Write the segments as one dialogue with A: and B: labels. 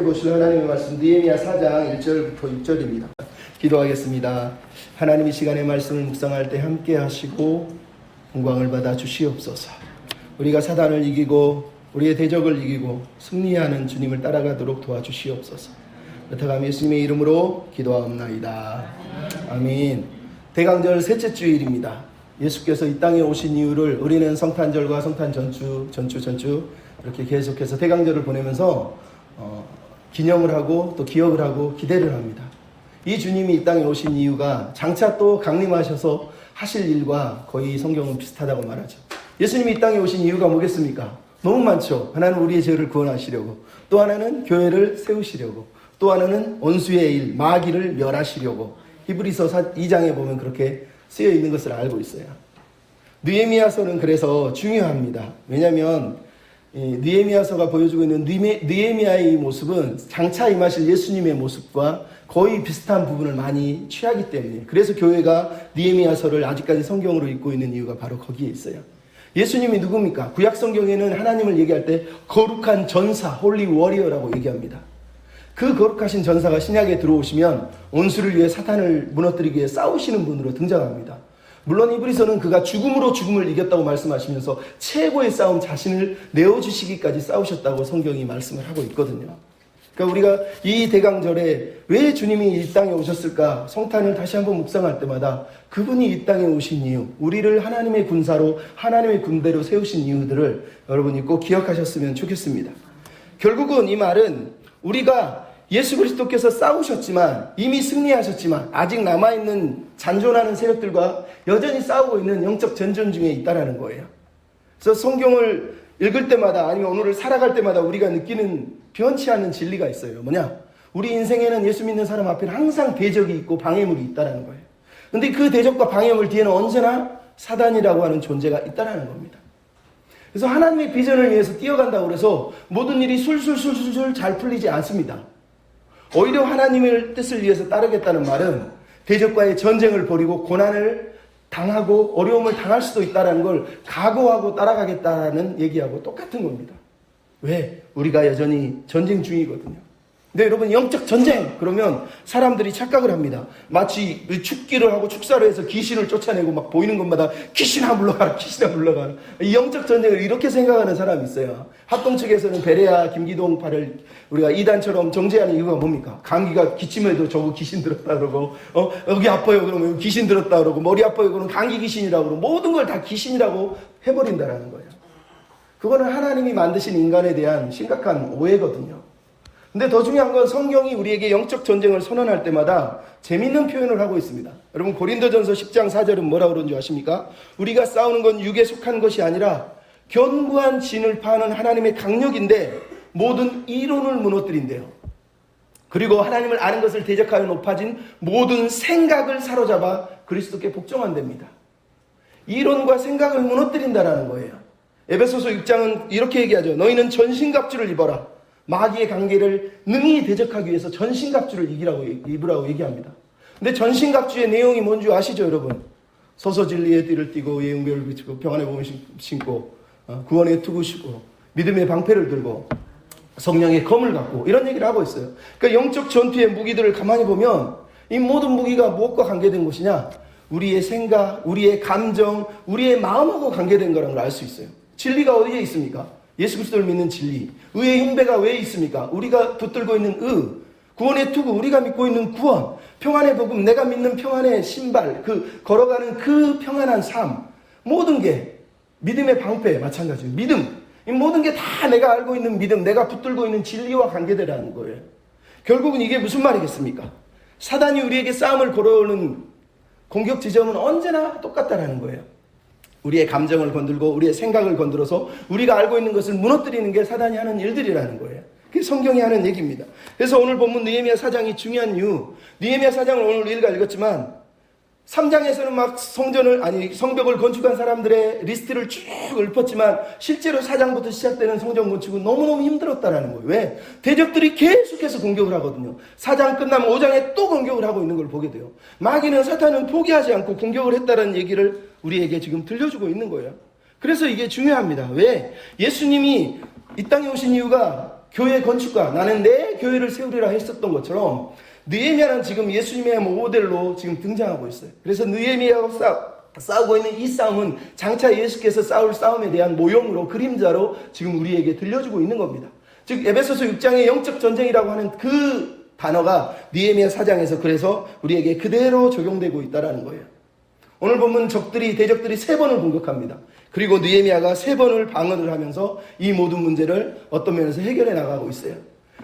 A: 보실 하나님의 말씀 느헤미야 4장 1절부터 6절입니다. 기도하겠습니다. 하나님 이 시간의 말씀을 묵상할 때 함께 하시고 영광을 받아 주시옵소서. 우리가 사단을 이기고 우리의 대적을 이기고 승리하는 주님을 따라가도록 도와주시옵소서. 여타감 예수님의 이름으로 기도하옵나이다. 아멘. 대강절 셋째 주일입니다. 예수께서 이 땅에 오신 이유를 우리는 성탄절과 성탄 전주 이렇게 계속해서 대강절을 보내면서 기념을 하고 또 기억을 하고 기대를 합니다. 이 주님이 이 땅에 오신 이유가 장차 또 강림하셔서 하실 일과 거의 성경은 비슷하다고 말하죠. 예수님이 이 땅에 오신 이유가 뭐겠습니까? 너무 많죠. 하나는 우리의 죄를 구원하시려고, 또 하나는 교회를 세우시려고, 또 하나는 원수의 일, 마귀를 멸하시려고. 히브리서 2장에 보면 그렇게 쓰여 있는 것을 알고 있어요. 느헤미야서는 그래서 중요합니다. 왜냐하면 느헤미야서가 보여주고 있는 느헤미야의 모습은 장차 임하실 예수님의 모습과 거의 비슷한 부분을 많이 취하기 때문에, 그래서 교회가 느헤미야서를 아직까지 성경으로 읽고 있는 이유가 바로 거기에 있어요. 예수님이 누굽니까? 구약 성경에는 하나님을 얘기할 때 거룩한 전사, 홀리 워리어라고 얘기합니다. 그 거룩하신 전사가 신약에 들어오시면 원수를 위해 사탄을 무너뜨리기 위해 싸우시는 분으로 등장합니다. 물론 히브리서는 그가 죽음으로 죽음을 이겼다고 말씀하시면서 최고의 싸움, 자신을 내어주시기까지 싸우셨다고 성경이 말씀을 하고 있거든요. 그러니까 우리가 이 대강절에 왜 주님이 이 땅에 오셨을까? 성탄을 다시 한번 묵상할 때마다 그분이 이 땅에 오신 이유, 우리를 하나님의 군사로, 하나님의 군대로 세우신 이유들을 여러분이 꼭 기억하셨으면 좋겠습니다. 결국은 이 말은 우리가 예수 그리스도께서 싸우셨지만, 이미 승리하셨지만 아직 남아있는 잔존하는 세력들과 여전히 싸우고 있는 영적 전쟁 중에 있다는 거예요. 그래서 성경을 읽을 때마다, 아니면 오늘을 살아갈 때마다 우리가 느끼는 변치 않는 진리가 있어요. 뭐냐? 우리 인생에는 예수 믿는 사람 앞에는 항상 대적이 있고 방해물이 있다는 거예요. 근데 그 대적과 방해물 뒤에는 언제나 사단이라고 하는 존재가 있다는 겁니다. 그래서 하나님의 비전을 위해서 뛰어간다고 해서 모든 일이 술술술술 잘 풀리지 않습니다. 오히려 하나님의 뜻을 위해서 따르겠다는 말은 대적과의 전쟁을 벌이고 고난을 당하고 어려움을 당할 수도 있다는 걸 각오하고 따라가겠다는 얘기하고 똑같은 겁니다. 왜? 우리가 여전히 전쟁 중이거든요. 근데 여러분, 영적 전쟁 그러면 사람들이 착각을 합니다. 마치 축기를 하고 축사를 해서 귀신을 쫓아내고 막 보이는 것마다 귀신아 물러가라, 귀신아 물러가라. 이 영적 전쟁을 이렇게 생각하는 사람이 있어요. 합동 측에서는 베레아, 김기동파를 우리가 이단처럼 정죄하는 이유가 뭡니까? 감기가 기침해도 저거 귀신 들었다 그러고, 여기 아파요 그러면 귀신 들었다 그러고, 머리 아파요 그러면 감기 귀신이라고 그러고, 모든 걸 다 귀신이라고 해버린다라는 거예요. 그거는 하나님이 만드신 인간에 대한 심각한 오해거든요. 근데 더 중요한 건 성경이 우리에게 영적 전쟁을 선언할 때마다 재밌는 표현을 하고 있습니다. 여러분, 고린도전서 10장 4절은 뭐라고 그러는지 아십니까? 우리가 싸우는 건 육에 속한 것이 아니라 견고한 진을 파는 하나님의 강력인데 모든 이론을 무너뜨린대요. 그리고 하나님을 아는 것을 대적하여 높아진 모든 생각을 사로잡아 그리스도께 복종한답니다. 이론과 생각을 무너뜨린다라는 거예요. 에베소서 6장은 이렇게 얘기하죠. 너희는 전신갑주를 입어라. 마귀의 관계를 능히 대적하기 위해서 전신갑주를 입으라고 얘기합니다. 근데 전신갑주의 내용이 뭔지 아시죠, 여러분? 서서 진리의 띠를 띠고 예응별을 비추고 평안의 몸을 신고 구원의 투구 신고 믿음의 방패를 들고 성령의 검을 갖고, 이런 얘기를 하고 있어요. 그러니까 영적 전투의 무기들을 가만히 보면 이 모든 무기가 무엇과 관계된 것이냐? 우리의 생각, 우리의 감정, 우리의 마음하고 관계된 거라는 걸 알 수 있어요. 진리가 어디에 있습니까? 예수 그리스도를 믿는 진리. 의의 흉배가 왜 있습니까? 우리가 붙들고 있는 구원의 투구, 우리가 믿고 있는 구원, 평안의 복음, 내가 믿는 평안의 신발, 걸어가는 그 평안한 삶, 모든 게 믿음의 방패 마찬가지예요. 믿음, 이 모든 게 다 내가 알고 있는 믿음, 내가 붙들고 있는 진리와 관계되라는 거예요. 결국은 이게 무슨 말이겠습니까? 사단이 우리에게 싸움을 걸어오는 공격 지점은 언제나 똑같다라는 거예요. 우리의 감정을 건들고 우리의 생각을 건드려서 우리가 알고 있는 것을 무너뜨리는 게 사단이 하는 일들이라는 거예요. 그게 성경이 하는 얘기입니다. 그래서 오늘 본문 느헤미야 4장이 중요한 이유, 느헤미야 4장을 오늘 우리가 읽었지만 3장에서는 막 성벽을 건축한 사람들의 리스트를 쭉 읊었지만 실제로 4장부터 시작되는 성전 건축은 너무너무 힘들었다라는 거예요. 왜? 대적들이 계속해서 공격을 하거든요. 4장 끝나면 5장에 또 공격을 하고 있는 걸 보게 돼요. 마귀는, 사탄은 포기하지 않고 공격을 했다는 얘기를 우리에게 지금 들려주고 있는 거예요. 그래서 이게 중요합니다. 왜? 예수님이 이 땅에 오신 이유가 교회 건축가, 나는 내 교회를 세우리라 했었던 것처럼 느헤미야는 지금 예수님의 모델로 지금 등장하고 있어요. 그래서 느헤미야가 싸우고 있는 이 싸움은 장차 예수께서 싸울 싸움에 대한 모형으로, 그림자로 지금 우리에게 들려주고 있는 겁니다. 즉 에베소서 6장의 영적 전쟁이라고 하는 그 단어가 느헤미야 4장에서 그래서 우리에게 그대로 적용되고 있다는 거예요. 오늘 보면 대적들이 3번을 공격합니다. 그리고 느헤미야가 3번을 방어를 하면서 이 모든 문제를 어떤 면에서 해결해 나가고 있어요.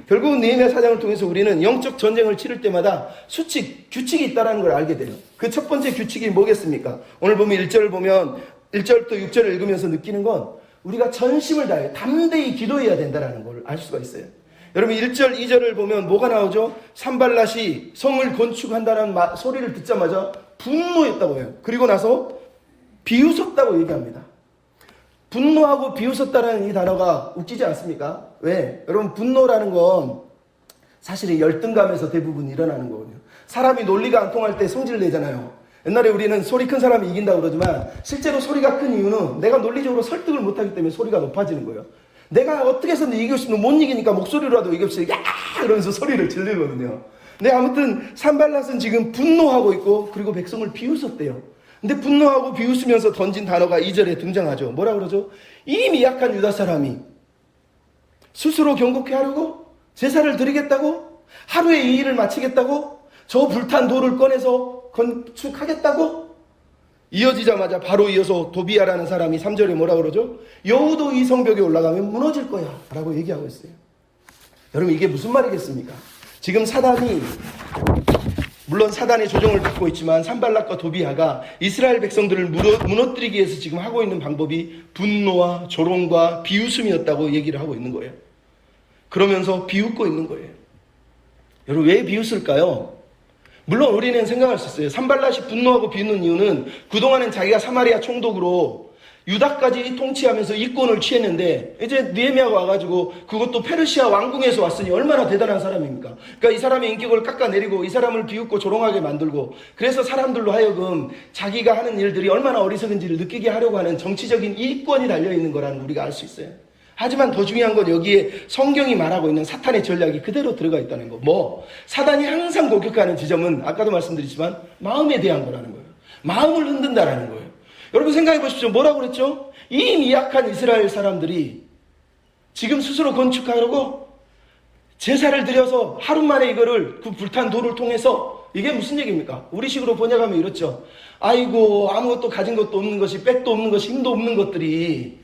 A: 결국은 느헤미야 4장을 통해서 우리는 영적 전쟁을 치를 때마다 규칙이 있다는 걸 알게 돼요. 그 첫 번째 규칙이 뭐겠습니까? 오늘 보면 1절을 보면 1절부터 6절을 읽으면서 느끼는 건 우리가 전심을 다해 담대히 기도해야 된다는 걸 알 수가 있어요. 여러분 1절, 2절을 보면 뭐가 나오죠? 산발랏이 성을 건축한다는 소리를 듣자마자 분노했다고 해요. 그리고 나서 비웃었다고 얘기합니다. 분노하고 비웃었다는 이 단어가 웃기지 않습니까? 왜? 여러분 분노라는 건 사실 열등감에서 대부분 일어나는 거거든요. 사람이 논리가 안 통할 때 성질을 내잖아요. 옛날에 우리는 소리 큰 사람이 이긴다고 그러지만 실제로 소리가 큰 이유는 내가 논리적으로 설득을 못하기 때문에 소리가 높아지는 거예요. 내가 어떻게 해서든 이기고 싶으면 못 이기니까 목소리로라도 이기고 싶으면 야! 이러면서 소리를 지르거든요. 근데 아무튼 산발랏은 지금 분노하고 있고 그리고 백성을 비웃었대요. 근데 분노하고 비웃으면서 던진 단어가 2절에 등장하죠. 뭐라 그러죠? 이 미약한 유다 사람이 스스로 경고케 하려고 제사를 드리겠다고? 하루에 이 일을 마치겠다고? 저 불탄 돌을 꺼내서 건축하겠다고? 이어지자마자 바로 이어서 도비야라는 사람이 3절에 뭐라 그러죠? 여우도 이 성벽에 올라가면 무너질 거야 라고 얘기하고 있어요. 여러분 이게 무슨 말이겠습니까? 지금 물론 사단의 조종을 받고 있지만 산발랏과 도비야가 이스라엘 백성들을 무너뜨리기 위해서 지금 하고 있는 방법이 분노와 조롱과 비웃음이었다고 얘기를 하고 있는 거예요. 그러면서 비웃고 있는 거예요. 여러분 왜 비웃을까요? 물론 우리는 생각할 수 있어요. 산발랏이 분노하고 비웃는 이유는 그동안은 자기가 사마리아 총독으로 유다까지 통치하면서 이권을 취했는데 이제 느헤미야가 와가지고 그것도 페르시아 왕궁에서 왔으니 얼마나 대단한 사람입니까? 그러니까 이 사람의 인격을 깎아내리고 이 사람을 비웃고 조롱하게 만들고 그래서 사람들로 하여금 자기가 하는 일들이 얼마나 어리석은지를 느끼게 하려고 하는 정치적인 이권이 달려있는 거라는 걸 우리가 알 수 있어요. 하지만 더 중요한 건 여기에 성경이 말하고 있는 사탄의 전략이 그대로 들어가 있다는 거. 사단이 항상 공격하는 지점은 아까도 말씀드렸지만 마음에 대한 거라는 거예요. 마음을 흔든다라는 거예요. 여러분 생각해 보십시오. 뭐라고 그랬죠? 이 미약한 이스라엘 사람들이 지금 스스로 건축하려고 제사를 드려서 하루 만에 이거를 그 불탄 돌을 통해서 이게 무슨 얘기입니까? 우리식으로 번역하면 이렇죠. 아이고 아무것도 가진 것도 없는 것이 백도 없는 것이 힘도 없는 것들이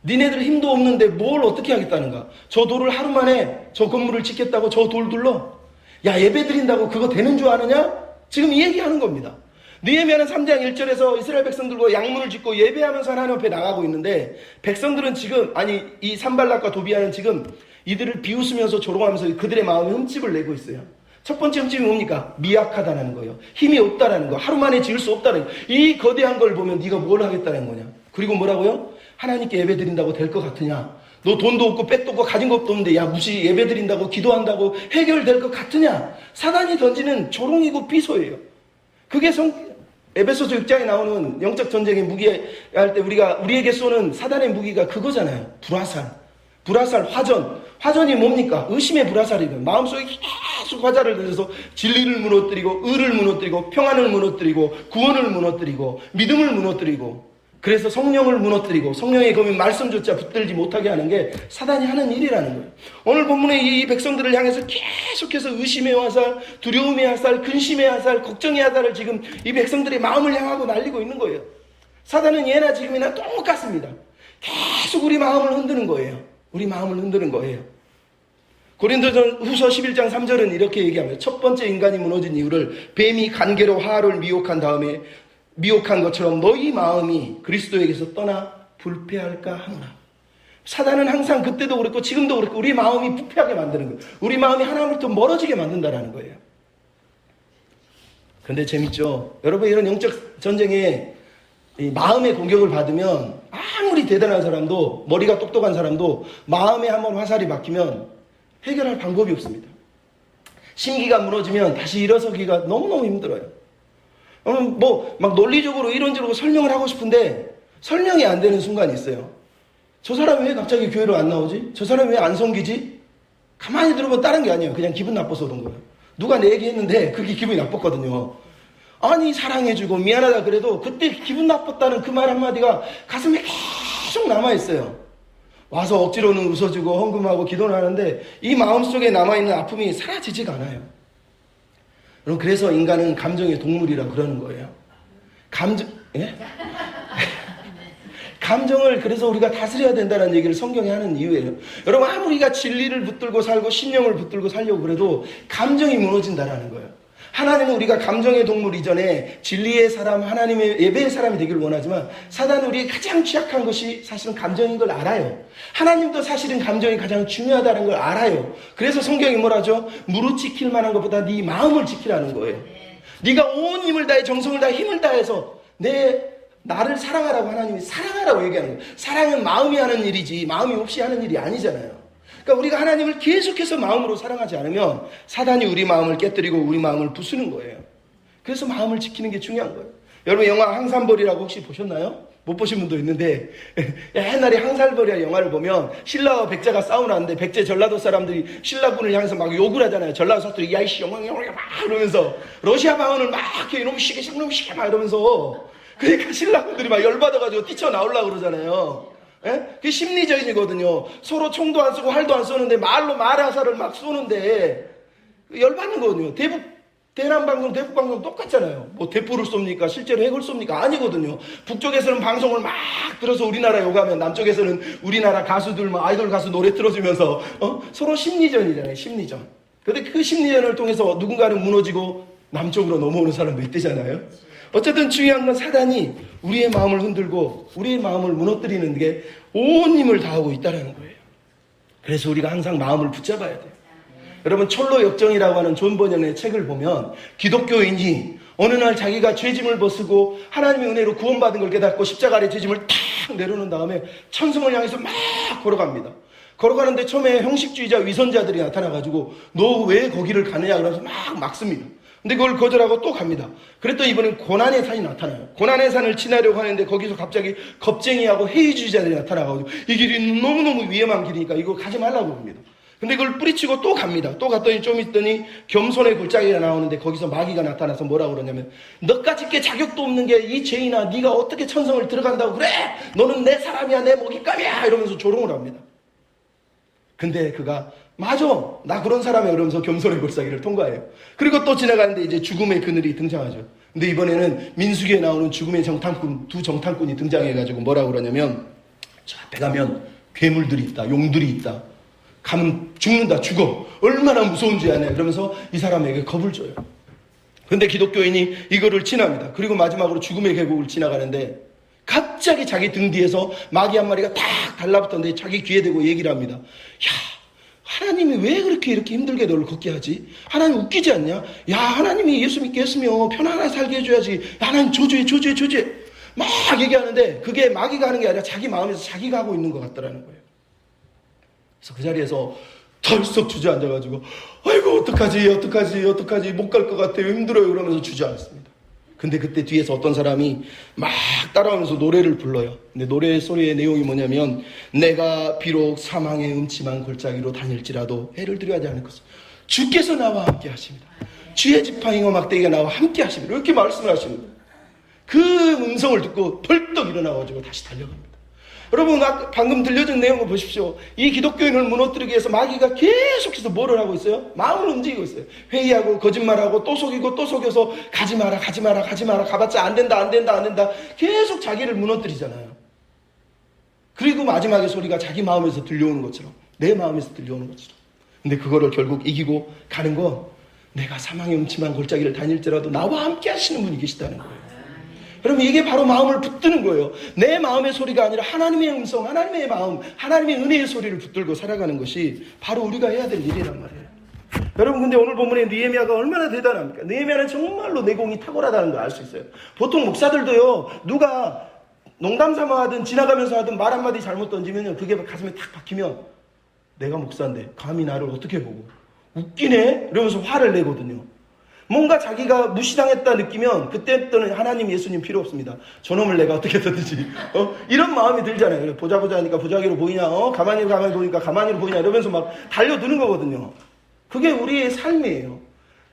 A: 니네들 힘도 없는데 뭘 어떻게 하겠다는가? 저 돌을 하루 만에 저 건물을 짓겠다고 저 돌 둘러? 야 예배 드린다고 그거 되는 줄 아느냐? 지금 이 얘기하는 겁니다. 느헤미야는 3장 1절에서 이스라엘 백성들과 양문을 짓고 예배하면서 하나님 앞에 나가고 있는데 백성들은 지금 이 산발랏과 도비야는 지금 이들을 비웃으면서 조롱하면서 그들의 마음에 흠집을 내고 있어요. 첫 번째 흠집이 뭡니까? 미약하다는 거예요. 힘이 없다는 거. 하루 만에 지을 수 없다는 거. 이 거대한 걸 보면 네가 뭘 하겠다는 거냐. 그리고 뭐라고요? 하나님께 예배 드린다고 될 것 같으냐? 너 돈도 없고 백도 없고 가진 것도 없는데 야 무시 예배 드린다고 기도한다고 해결될 것 같으냐? 사단이 던지는 조롱이고 비소예요. 그게 에베소서 6장에 나오는 영적 전쟁의 무기 할 때 우리에게 쏘는 사단의 무기가 그거잖아요. 불화살, 화전이 뭡니까? 의심의 불화살이거든요. 마음속에 계속 화살을 던져서 진리를 무너뜨리고 의를 무너뜨리고 평안을 무너뜨리고 구원을 무너뜨리고 믿음을 무너뜨리고 그래서 성령을 무너뜨리고 성령의 검인 말씀조차 붙들지 못하게 하는 게 사단이 하는 일이라는 거예요. 오늘 본문에 이 백성들을 향해서 계속해서 의심의 화살, 두려움의 화살, 근심의 화살, 걱정의 화살을 지금 이 백성들의 마음을 향하고 날리고 있는 거예요. 사단은 예나 지금이나 똑같습니다. 계속 우리 마음을 흔드는 거예요. 고린도전후서 11장 3절은 이렇게 얘기합니다. 첫 번째 인간이 무너진 이유를 뱀이 간계로 하와를 미혹한 다음에 미혹한 것처럼 너희 마음이 그리스도에게서 떠나 불패할까 하노라. 사단은 항상 그때도 그랬고 지금도 그랬고 우리 마음이 부패하게 만드는 거예요. 우리 마음이 하나님부터 멀어지게 만든다는 거예요. 근데 재밌죠? 여러분 이런 영적 전쟁에 이 마음의 공격을 받으면 아무리 대단한 사람도 머리가 똑똑한 사람도 마음에 한번 화살이 박히면 해결할 방법이 없습니다. 심기가 무너지면 다시 일어서기가 너무너무 힘들어요. 막 논리적으로 이론적으로 설명을 하고 싶은데 설명이 안 되는 순간이 있어요. 저 사람이 왜 갑자기 교회로 안 나오지? 저 사람이 왜 안 섬기지? 가만히 들어보면 다른 게 아니에요. 그냥 기분 나빠서 그런 거예요. 누가 내 얘기했는데 그게 기분이 나빴거든요. 아니 사랑해주고 미안하다 그래도 그때 기분 나빴다는 그 말 한마디가 가슴에 계속 남아있어요. 와서 억지로는 웃어주고 헌금하고 기도는 하는데 이 마음속에 남아있는 아픔이 사라지지가 않아요. 여러분, 그래서 인간은 감정의 동물이라 그러는 거예요. 예? 감정을 그래서 우리가 다스려야 된다는 얘기를 성경이 하는 이유예요. 여러분, 아무리 우리가 진리를 붙들고 살고 신령을 붙들고 살려고 그래도 감정이 무너진다라는 거예요. 하나님은 우리가 감정의 동물 이전에 진리의 사람, 하나님의 예배의 사람이 되기를 원하지만 사단은 우리의 가장 취약한 것이 사실은 감정인 걸 알아요. 하나님도 사실은 감정이 가장 중요하다는 걸 알아요. 그래서 성경이 뭐라죠? 무릇 지킬 만한 것보다 네 마음을 지키라는 거예요. 네가 온 힘을 다해 정성을 다해 힘을 다해서 나를 사랑하라고 하나님이 사랑하라고 얘기하는 거예요. 사랑은 마음이 하는 일이지 마음이 없이 하는 일이 아니잖아요. 그러니까 우리가 하나님을 계속해서 마음으로 사랑하지 않으면 사단이 우리 마음을 깨뜨리고 우리 마음을 부수는 거예요. 그래서 마음을 지키는 게 중요한 거예요. 여러분, 영화 항산벌이라고 혹시 보셨나요? 못 보신 분도 있는데 옛날에 항산벌이라는 영화를 보면 신라와 백제가 싸우는데 백제 전라도 사람들이 신라군을 향해서 막 욕을 하잖아요. 전라도 사람들이 야이씨 영왕 막 이러면서 러시아 방언을 막 이놈 시계 막 이러면서 그러니까 신라군들이 막 열받아가지고 뛰쳐나오려고 그러잖아요. 예? 그게 심리전이거든요. 서로 총도 안 쓰고 활도 안 쏘는데 말로 말화살을 막 쏘는데 열받는 거거든요. 대남방송, 대북방송 똑같잖아요. 뭐 대포를 쏩니까? 실제로 핵을 쏩니까? 아니거든요. 북쪽에서는 방송을 막 들어서 우리나라 욕하면 남쪽에서는 우리나라 가수들, 막 아이돌 가수 노래 틀어주면서 서로 심리전이잖아요. 심리전. 근데 그 심리전을 통해서 누군가는 무너지고 남쪽으로 넘어오는 사람도 있대잖아요. 어쨌든 중요한 건 사단이 우리의 마음을 흔들고 우리의 마음을 무너뜨리는 게 온 힘을 다하고 있다는 거예요. 그래서 우리가 항상 마음을 붙잡아야 돼요. 여러분, 철로 역정이라고 하는 존 버년의 책을 보면 기독교인이 어느 날 자기가 죄짐을 벗고 하나님의 은혜로 구원받은 걸 깨닫고 십자가 아래 죄짐을 탁 내려놓은 다음에 천성을 향해서 막 걸어갑니다. 걸어가는데 처음에 형식주의자 위선자들이 나타나가지고 너 왜 거기를 가느냐 그러면서 막 막습니다. 근데 그걸 거절하고 또 갑니다. 그랬더니 이번엔 고난의 산이 나타나요. 고난의 산을 지나려고 하는데 거기서 갑자기 겁쟁이하고 해이주의자들이 나타나가지고 이 길이 너무너무 위험한 길이니까 이거 가지 말라고 합니다. 근데 그걸 뿌리치고 또 갑니다. 또 갔더니 좀 있더니 겸손의 골짜기가 나오는데 거기서 마귀가 나타나서 뭐라고 그러냐면 너까짓 게 자격도 없는 게 이 죄인아 네가 어떻게 천성을 들어간다고 그래? 너는 내 사람이야 내 먹잇감이야 이러면서 조롱을 합니다. 근데 그가 맞아 나 그런 사람이야 그러면서 겸손의 골짜기를 통과해요. 그리고 또 지나가는데 이제 죽음의 그늘이 등장하죠. 근데 이번에는 민수기에 나오는 죽음의 정탐꾼 두 정탐꾼이 등장해가지고 뭐라고 그러냐면 저 앞에 가면 괴물들이 있다 용들이 있다 가면 죽는다 죽어 얼마나 무서운지 아냐 그러면서 이 사람에게 겁을 줘요. 근데 기독교인이 이거를 지납니다. 그리고 마지막으로 죽음의 계곡을 지나가는데 갑자기 자기 등 뒤에서 마귀 한 마리가 딱 달라붙었는데 자기 귀에 대고 얘기를 합니다. 야 하나님이 왜 그렇게 이렇게 힘들게 너를 걷게 하지? 하나님 웃기지 않냐? 야 하나님이 예수 믿게 했으면 편안하게 살게 해줘야지. 야, 하나님 저주해 막 얘기하는데 그게 마귀가 하는 게 아니라 자기 마음에서 자기가 하고 있는 것 같더라는 거예요. 그래서 그 자리에서 덜썩 주저앉아가지고 아이고 어떡하지 못 갈 것 같아요 힘들어요 그러면서 주저앉습니다. 근데 그때 뒤에서 어떤 사람이 막 따라오면서 노래를 불러요. 근데 노래 소리의 내용이 뭐냐면 내가 비록 사망의 음침한 골짜기로 다닐지라도 해를 두려워하지 않을 것을 주께서 나와 함께 하십니다. 주의 지팡이와 막대기가 나와 함께 하십니다. 이렇게 말씀을 하십니다. 그 음성을 듣고 벌떡 일어나가지고 다시 달려갑니다. 여러분 방금 들려준 내용을 보십시오. 이 기독교인을 무너뜨리기 위해서 마귀가 계속해서 뭐를 하고 있어요? 마음을 움직이고 있어요. 회의하고 거짓말하고 또 속이고 또 속여서 가지마라 가봤자 안된다 계속 자기를 무너뜨리잖아요. 그리고 마지막에 소리가 자기 마음에서 들려오는 것처럼 내 마음에서 들려오는 것처럼 근데 그거를 결국 이기고 가는 건 내가 사망의 음침한 골짜기를 다닐지라도 나와 함께 하시는 분이 계시다는 거예요. 여러분 이게 바로 마음을 붙드는 거예요. 내 마음의 소리가 아니라 하나님의 음성, 하나님의 마음, 하나님의 은혜의 소리를 붙들고 살아가는 것이 바로 우리가 해야 될 일이란 말이에요. 여러분 근데 오늘 본문에 느헤미야가 얼마나 대단합니까? 느헤미야는 정말로 내공이 탁월하다는 걸 알 수 있어요. 보통 목사들도요 누가 농담 삼아 하든 지나가면서 하든 말 한마디 잘못 던지면 그게 가슴에 탁 박히면 내가 목사인데 감히 나를 어떻게 보고 웃기네? 이러면서 화를 내거든요. 뭔가 자기가 무시당했다 느끼면 그때부터는 하나님, 예수님 필요 없습니다. 저놈을 내가 어떻게 해서든지 이런 마음이 들잖아요. 보자 하니까 보자기로 보이냐, 가만히 보니까 가만히로 보이냐 이러면서 막 달려드는 거거든요. 그게 우리의 삶이에요.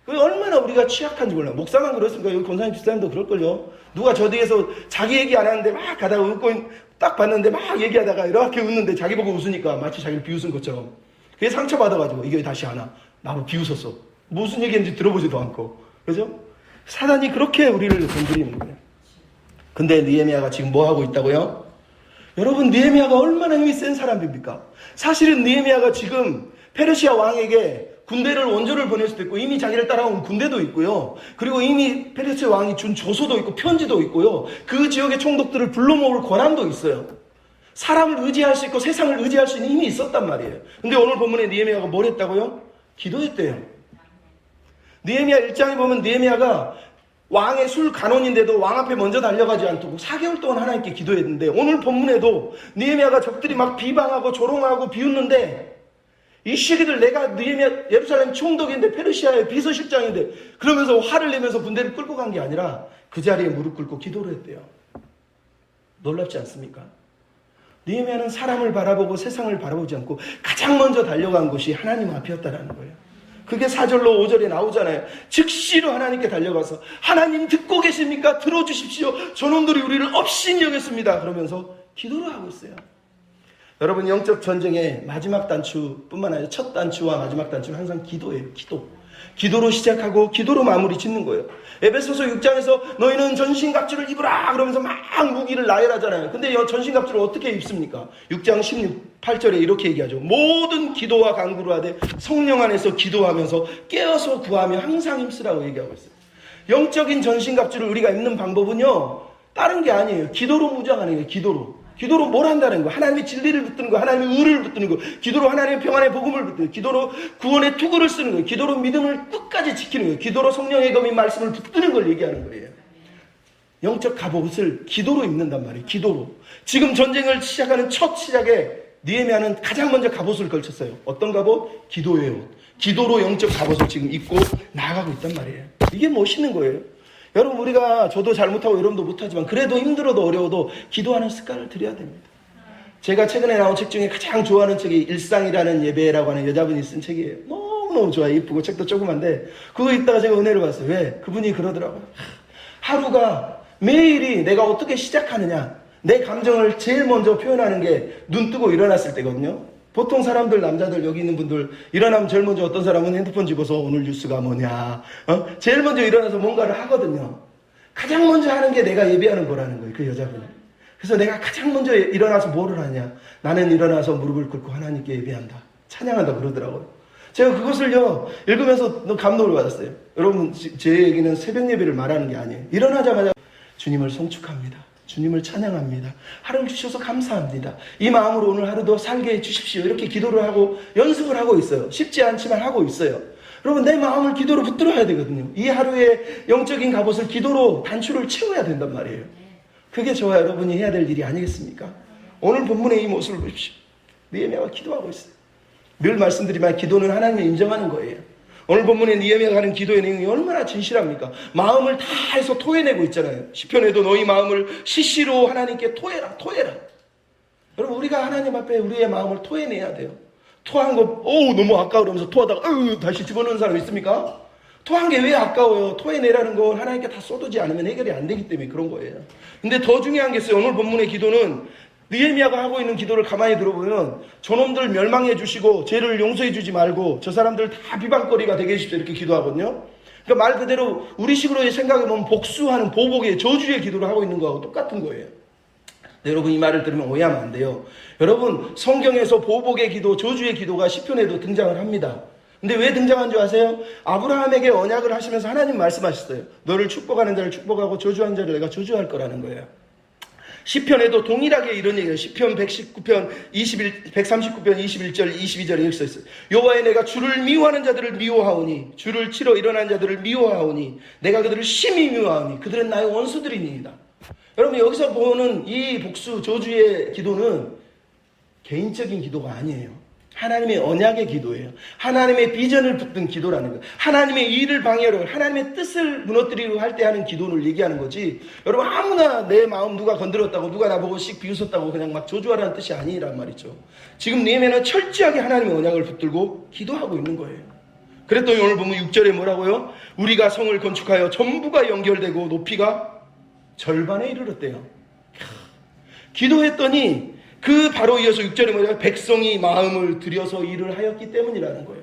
A: 그게 얼마나 우리가 취약한지 몰라요. 목사만 그렇습니까? 여기 권사님 집사님도 그럴걸요. 누가 저 뒤에서 자기 얘기 안 하는데 막 가다가 웃고 딱 봤는데 막 얘기하다가 이렇게 웃는데 자기 보고 웃으니까 마치 자기를 비웃은 것처럼 그게 상처받아가지고 이게 다시 하나 나로 비웃었어. 무슨 얘기인지 들어보지도 않고. 그죠? 사단이 그렇게 우리를 건드리는 거예요. 근데 느헤미야가 지금 뭐 하고 있다고요? 여러분, 느헤미야가 얼마나 힘이 센 사람입니까? 사실은 느헤미야가 지금 페르시아 왕에게 군대를 원조를 보낼 수도 있고 이미 자기를 따라온 군대도 있고요. 그리고 이미 페르시아 왕이 준 조서도 있고 편지도 있고요. 그 지역의 총독들을 불러 모을 권한도 있어요. 사람을 의지할 수 있고 세상을 의지할 수 있는 힘이 있었단 말이에요. 근데 오늘 본문에 느헤미야가 뭘 했다고요? 기도했대요. 느헤미야 1장에 보면 느헤미야가 왕의 술 간원인데도 왕 앞에 먼저 달려가지 않고 4개월 동안 하나님께 기도했는데 오늘 본문에도 느헤미야가 적들이 막 비방하고 조롱하고 비웃는데 이 시기들 내가 느헤미야 예루살렘 총독인데 페르시아의 비서실장인데 그러면서 화를 내면서 군대를 끌고 간 게 아니라 그 자리에 무릎 꿇고 기도를 했대요. 놀랍지 않습니까? 느헤미야는 사람을 바라보고 세상을 바라보지 않고 가장 먼저 달려간 곳이 하나님 앞이었다라는 거예요. 그게 4절로 5절에 나오잖아요. 즉시로 하나님께 달려가서 하나님 듣고 계십니까? 들어주십시오. 저놈들이 우리를 업신이 여겼습니다. 그러면서 기도를 하고 있어요. 여러분, 영적 전쟁의 마지막 단추뿐만 아니라 첫 단추와 마지막 단추는 항상 기도예요. 기도로 시작하고 기도로 마무리 짓는 거예요. 에베소서 6장에서 너희는 전신갑주를 입으라 그러면서 막 무기를 나열하잖아요. 근데 이 전신갑주를 어떻게 입습니까? 6장 8절에 이렇게 얘기하죠. 모든 기도와 간구를 하되 성령 안에서 기도하면서 깨어서 구하며 항상 힘쓰라고 얘기하고 있어요. 영적인 전신갑주를 우리가 입는 방법은요, 다른 게 아니에요. 기도로 무장하는 거예요. 기도로 뭘 한다는 거? 하나님의 진리를 붙드는 거, 하나님의 의를 붙드는 거, 기도로 하나님의 평안의 복음을 붙드는 거, 기도로 구원의 투구를 쓰는 거, 기도로 믿음을 끝까지 지키는 거예요. 기도로 성령의 검인 말씀을 붙드는 걸 얘기하는 거예요. 영적 갑옷을 기도로 입는단 말이에요. 기도로. 지금 전쟁을 시작하는 첫 시작에 느헤미야는 가장 먼저 갑옷을 걸쳤어요. 어떤 갑옷? 기도예요. 기도로 영적 갑옷을 지금 입고 나아가고 있단 말이에요. 이게 멋있는 거예요. 여러분, 우리가 저도 잘못하고 여러분도 못하지만 그래도 힘들어도 어려워도 기도하는 습관을 들여야 됩니다. 제가 최근에 나온 책 중에 가장 좋아하는 책이 일상이라는 예배라고 하는 여자분이 쓴 책이에요. 너무너무 좋아요. 이쁘고 책도 조그만데 그거 읽다가 제가 은혜를 봤어요. 왜? 그분이 그러더라고요. 하루가 매일이 내가 어떻게 시작하느냐, 내 감정을 제일 먼저 표현하는 게 눈 뜨고 일어났을 때거든요. 보통 사람들, 남자들 여기 있는 분들 일어나면 제일 먼저 어떤 사람은 핸드폰 집어서 오늘 뉴스가 뭐냐, 제일 먼저 일어나서 뭔가를 하거든요. 가장 먼저 하는 게 내가 예배하는 거라는 거예요. 그 여자분은. 그래서 내가 가장 먼저 일어나서 뭐를 하냐, 나는 일어나서 무릎을 꿇고 하나님께 예배한다, 찬양한다 그러더라고요. 제가 그것을요 읽으면서 너무 감동을 받았어요. 여러분, 제 얘기는 새벽 예배를 말하는 게 아니에요. 일어나자마자 주님을 송축합니다. 주님을 찬양합니다. 하루를 주셔서 감사합니다. 이 마음으로 오늘 하루도 살게 해주십시오. 이렇게 기도를 하고 연습을 하고 있어요. 쉽지 않지만 하고 있어요. 여러분, 내 마음을 기도로 붙들어야 되거든요. 이 하루의 영적인 갑옷을 기도로 단추를 채워야 된단 말이에요. 그게 저와 여러분이 해야 될 일이 아니겠습니까? 오늘 본문의 이 모습을 보십시오. 느헤미야가 기도하고 있어요. 늘 말씀드리지만 기도는 하나님을 인정하는 거예요. 오늘 본문에 느헤미야가 하는 기도의 내용이 얼마나 진실합니까? 마음을 다 해서 토해내고 있잖아요. 시편에도 너희 마음을 시시로 하나님께 토해라. 여러분, 우리가 하나님 앞에 우리의 마음을 토해내야 돼요. 토한 거 너무 아까워 그러면서 토하다가 다시 집어넣는 사람 있습니까? 토한 게 왜 아까워요? 토해내라는 건 하나님께 다 쏟지 않으면 해결이 안 되기 때문에 그런 거예요. 근데 더 중요한 게 있어요. 오늘 본문의 기도는 느헤미야가 하고 있는 기도를 가만히 들어보면 저놈들 멸망해 주시고 죄를 용서해 주지 말고 저 사람들 다 비방거리가 되게 해주십시오, 이렇게 기도하거든요. 그러니까 말 그대로 우리식으로 생각해보면 복수하는 보복의 저주의 기도를 하고 있는 거하고 똑같은 거예요. 네, 여러분, 이 말을 들으면 오해하면 안 돼요. 여러분, 성경에서 보복의 기도, 저주의 기도가 시편에도 등장을 합니다. 근데 왜 등장한 줄 아세요? 아브라함에게 언약을 하시면서 하나님 말씀하셨어요. 너를 축복하는 자를 축복하고 저주하는 자를 내가 저주할 거라는 거예요. 시편에도 동일하게 이런 얘기예요. 시편 139편 21절 22절에 이렇게 써있어요. 여호와의 내가 주를 미워하는 자들을 미워하오니 주를 치러 일어난 자들을 미워하오니 내가 그들을 심히 미워하오니 그들은 나의 원수들이니이다. 여러분, 여기서 보는 이 복수 저주의 기도는 개인적인 기도가 아니에요. 하나님의 언약의 기도예요. 하나님의 비전을 붙든 기도라는 거예요. 하나님의 일을 방해하려고, 하나님의 뜻을 무너뜨리려고 할 때 하는 기도를 얘기하는 거지. 여러분, 아무나 내 마음 누가 건드렸다고, 누가 나보고 씩 비웃었다고 그냥 막 저주하라는 뜻이 아니란 말이죠. 지금 느헤미야는 철저하게 하나님의 언약을 붙들고 기도하고 있는 거예요. 그랬더니 오늘 보면 6절에 뭐라고요? 우리가 성을 건축하여 전부가 연결되고 높이가 절반에 이르렀대요. 기도했더니 그 바로 이어서 6절에 뭐냐면 백성이 마음을 들여서 일을 하였기 때문이라는 거예요.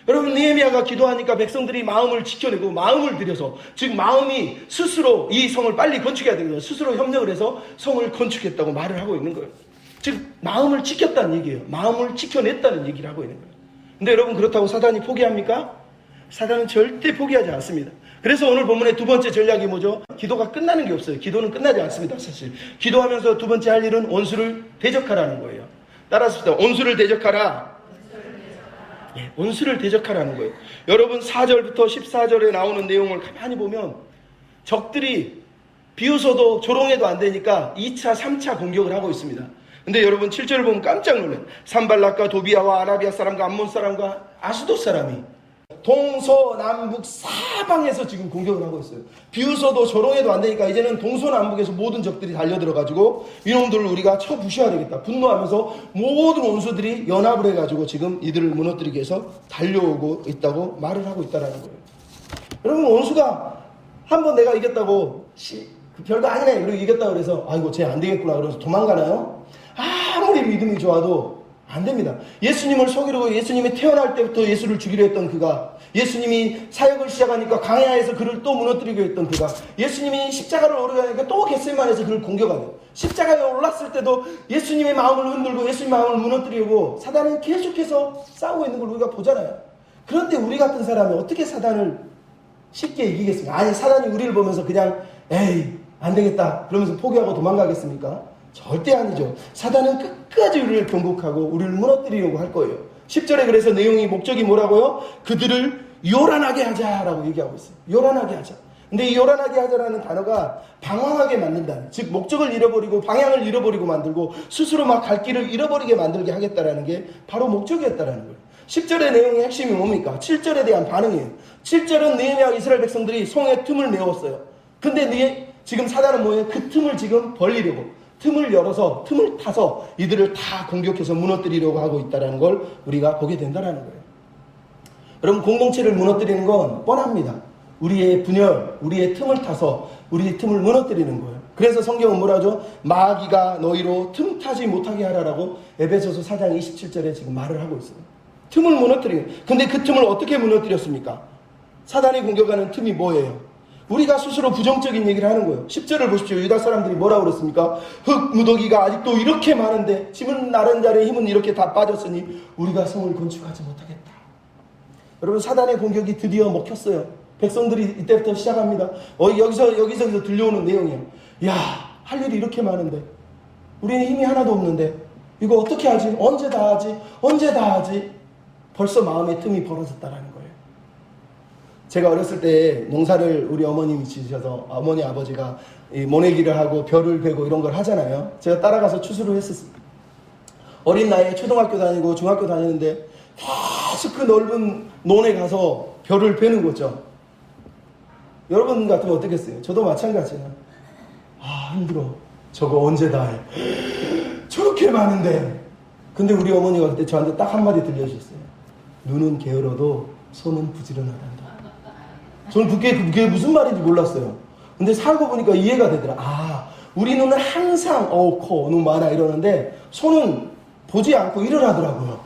A: 여러분, 느헤미야가 기도하니까 백성들이 마음을 지켜내고 마음을 들여서, 즉 마음이 스스로 이 성을 빨리 건축해야 되거든요. 스스로 협력을 해서 성을 건축했다고 말을 하고 있는 거예요. 즉 마음을 지켰다는 얘기예요. 마음을 지켜냈다는 얘기를 하고 있는 거예요. 근데 여러분, 그렇다고 사단이 포기합니까? 사단은 절대 포기하지 않습니다. 그래서 오늘 본문의 두 번째 전략이 뭐죠? 기도가 끝나는 게 없어요. 기도는 끝나지 않습니다. 사실 기도하면서 두 번째 할 일은 원수를 대적하라는 거예요. 따라서 원수를 대적하라. 예, 원수를 대적하라는 거예요. 여러분, 4절부터 14절에 나오는 내용을 가만히 보면 적들이 비웃어도 조롱해도 안 되니까 2차 3차 공격을 하고 있습니다. 근데 여러분 7절을 보면 깜짝 놀라요. 산발락과 도비아와 아라비아 사람과 암몬 사람과 아수도 사람이 동서남북 사방에서 지금 공격을 하고 있어요. 비웃어도 조롱해도 안 되니까 이제는 동서남북에서 모든 적들이 달려들어가지고 이놈들을 우리가 쳐부셔야 되겠다. 분노하면서 모든 원수들이 연합을 해가지고 지금 이들을 무너뜨리기 위해서 달려오고 있다고 말을 하고 있다는 거예요. 여러분, 원수가 한번 내가 이겼다고 별거 아니네 이러고 이겼다고 그래서 아이고 쟤 안 되겠구나 그러면서 도망가나요? 아무리 믿음이 좋아도 안 됩니다. 예수님을 속이려고, 예수님이 태어날 때부터 예수를 죽이려 했던 그가, 예수님이 사역을 시작하니까 강야에서 그를 또 무너뜨리려 했던 그가, 예수님이 십자가를 오르가니까 또 겟세마네에서 그를 공격하고, 십자가에 올랐을 때도 예수님의 마음을 흔들고 예수님의 마음을 무너뜨리려고 사단은 계속해서 싸우고 있는 걸 우리가 보잖아요. 그런데 우리 같은 사람이 어떻게 사단을 쉽게 이기겠습니까? 아니, 사단이 우리를 보면서 그냥 에이 안 되겠다 그러면서 포기하고 도망가겠습니까? 절대 아니죠. 사단은 끝까지 우리를 경고하고 우리를 무너뜨리려고 할 거예요. 10절에 그래서 내용이, 목적이 뭐라고요? 그들을 요란하게 하자라고 얘기하고 있어요. 요란하게 하자. 근데 이 요란하게 하자라는 단어가 방황하게 만든다는, 즉 목적을 잃어버리고 방향을 잃어버리고 만들고 스스로 막 갈 길을 잃어버리게 만들게 하겠다라는 게 바로 목적이었다라는 거예요. 10절의 내용의 핵심이 뭡니까? 7절에 대한 반응이에요. 7절은 느헤미야와 이스라엘 백성들이 성의 틈을 메웠어요. 근데 지금 사단은 뭐예요? 그 틈을 지금 벌리려고, 틈을 열어서, 틈을 타서 이들을 다 공격해서 무너뜨리려고 하고 있다는 걸 우리가 보게 된다는 거예요. 여러분, 공동체를 무너뜨리는 건 뻔합니다. 우리의 분열, 우리의 틈을 타서 우리의 틈을 무너뜨리는 거예요. 그래서 성경은 뭐라 하죠? 마귀가 너희로 틈 타지 못하게 하라라고 에베소서 4장 27절에 지금 말을 하고 있어요. 틈을 무너뜨리는. 근데 그 틈을 어떻게 무너뜨렸습니까? 사단이 공격하는 틈이 뭐예요? 우리가 스스로 부정적인 얘기를 하는 거예요. 10절을 보십시오. 유다 사람들이 뭐라고 그랬습니까? 흙 무더기가 아직도 이렇게 많은데 짐은 나른 자의 힘은 이렇게 다 빠졌으니 우리가 성을 건축하지 못하겠다. 여러분, 사단의 공격이 드디어 먹혔어요. 백성들이 이때부터 시작합니다. 여기서 들려오는 내용이에요. 야, 할 일이 이렇게 많은데 우리는 힘이 하나도 없는데 이거 어떻게 하지? 언제 다 하지? 언제 다 하지? 벌써 마음의 틈이 벌어졌다라는 거예요. 제가 어렸을 때 농사를 우리 어머님이 지으셔서 어머니 아버지가 모내기를 하고 벼를 베고 이런 걸 하잖아요. 제가 따라가서 추수를 했었어요. 어린 나이에 초등학교 다니고 중학교 다니는데 계속 그 넓은 논에 가서 벼를 베는 거죠. 여러분 같으면 어떻겠어요? 저도 마찬가지예요. 아, 힘들어. 저거 언제 다 해? 저렇게 많은데. 근데 우리 어머니가 그때 저한테 딱 한마디 들려주셨어요. 눈은 게으러도 손은 부지런하단다. 저는 그게 무슨 말인지 몰랐어요. 근데 살고 보니까 이해가 되더라. 아, 우리 눈은 항상 커, 너무 많아 이러는데 손은 보지 않고 일을 하더라고요.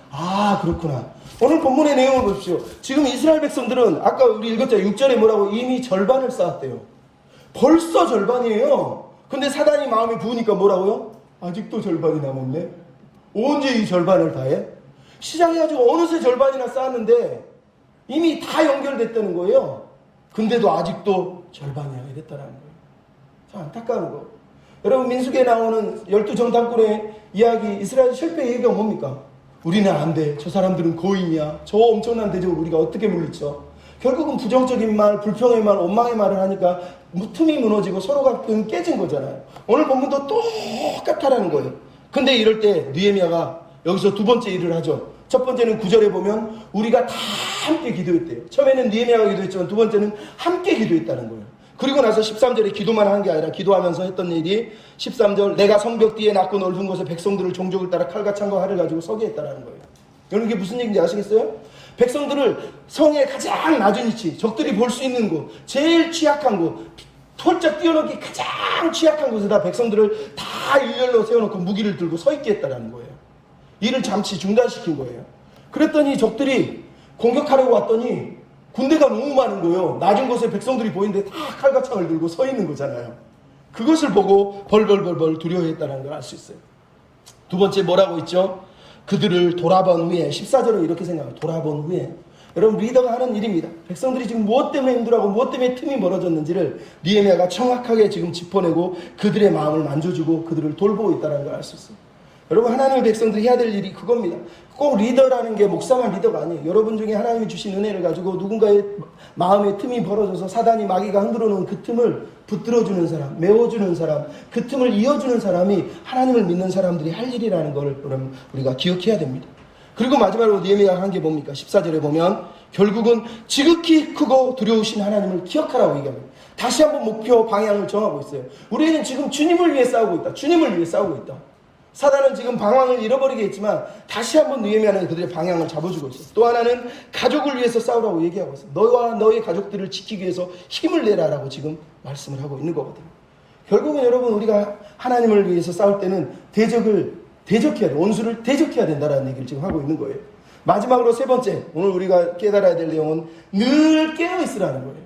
A: 아, 그렇구나. 오늘 본문의 내용을 보십시오. 지금 이스라엘 백성들은 아까 우리 읽었잖아요. 6절에 뭐라고? 이미 절반을 쌓았대요. 벌써 절반이에요. 근데 사단이 마음이 부으니까 뭐라고요? 아직도 절반이 남았네. 언제 이 절반을 다 해? 시작해가지고 어느새 절반이나 쌓았는데 이미 다 연결됐다는 거예요. 근데도 아직도 절반이 이랬다는 거예요. 참 안타까운 거. 여러분, 민수기에 나오는 12정탐꾼의 이야기, 이스라엘 실패 얘기가 뭡니까? 우리는 안 돼. 저 사람들은 거인이야. 저 엄청난 대적을 우리가 어떻게 물리쳐? 결국은 부정적인 말, 불평의 말, 원망의 말을 하니까 틈이 무너지고 서로가 깨진 거잖아요. 오늘 본문도 똑같다라는 거예요. 근데 이럴 때 느헤미야가 여기서 두 번째 일을 하죠. 첫 번째는 9절에 보면 우리가 다 함께 기도했대요. 처음에는 느헤미야가 기도했지만 두 번째는 함께 기도했다는 거예요. 그리고 나서 13절에 기도만 한 게 아니라 기도하면서 했던 일이 13절 내가 성벽 뒤에 낮고 넓은 곳에 백성들을 종족을 따라 칼과 창과 활을 가지고 서게 했다는 거예요. 여러분 이게 무슨 얘기인지 아시겠어요? 백성들을 성의 가장 낮은 위치, 적들이 볼 수 있는 곳, 제일 취약한 곳, 털짝 뛰어넘기 가장 취약한 곳에다 백성들을 다 일렬로 세워놓고 무기를 들고 서 있게 했다는 거예요. 일을 잠시 중단시킨 거예요. 그랬더니 적들이 공격하려고 왔더니 군대가 너무 많은 거예요. 낮은 곳에 백성들이 보이는데 다 칼과 창을 들고 서 있는 거잖아요. 그것을 보고 벌벌벌벌 두려워했다는 걸 알 수 있어요. 두 번째 뭐라고 있죠? 그들을 돌아본 후에 14절은 이렇게 생각해요. 돌아본 후에 여러분 리더가 하는 일입니다. 백성들이 지금 무엇 때문에 힘들어하고 무엇 때문에 틈이 멀어졌는지를 느헤미야가 정확하게 지금 짚어내고 그들의 마음을 만져주고 그들을 돌보고 있다는 걸 알 수 있어요. 여러분 하나님의 백성들이 해야 될 일이 그겁니다. 꼭 리더라는 게 목사만 리더가 아니에요. 여러분 중에 하나님이 주신 은혜를 가지고 누군가의 마음의 틈이 벌어져서 사단이 마귀가 흔들어 놓은 그 틈을 붙들어주는 사람, 메워주는 사람, 그 틈을 이어주는 사람이 하나님을 믿는 사람들이 할 일이라는 걸 여러분 우리가 기억해야 됩니다. 그리고 마지막으로 느헤미야가 한 게 뭡니까? 14절에 보면 결국은 지극히 크고 두려우신 하나님을 기억하라고 얘기합니다. 다시 한번 목표 방향을 정하고 있어요. 우리는 지금 주님을 위해 싸우고 있다. 주님을 위해 싸우고 있다. 사단은 지금 방향을 잃어버리게 했지만 다시 한번 느헤미야는 그들의 방향을 잡아주고 있어요. 또 하나는 가족을 위해서 싸우라고 얘기하고 있어요. 너와 너의 가족들을 지키기 위해서 힘을 내라라고 지금 말씀을 하고 있는 거거든요. 결국은 여러분 우리가 하나님을 위해서 싸울 때는 대적해야 돼. 원수를 대적해야 된다라는 얘기를 지금 하고 있는 거예요. 마지막으로 세 번째, 오늘 우리가 깨달아야 될 내용은 늘 깨어있으라는 거예요.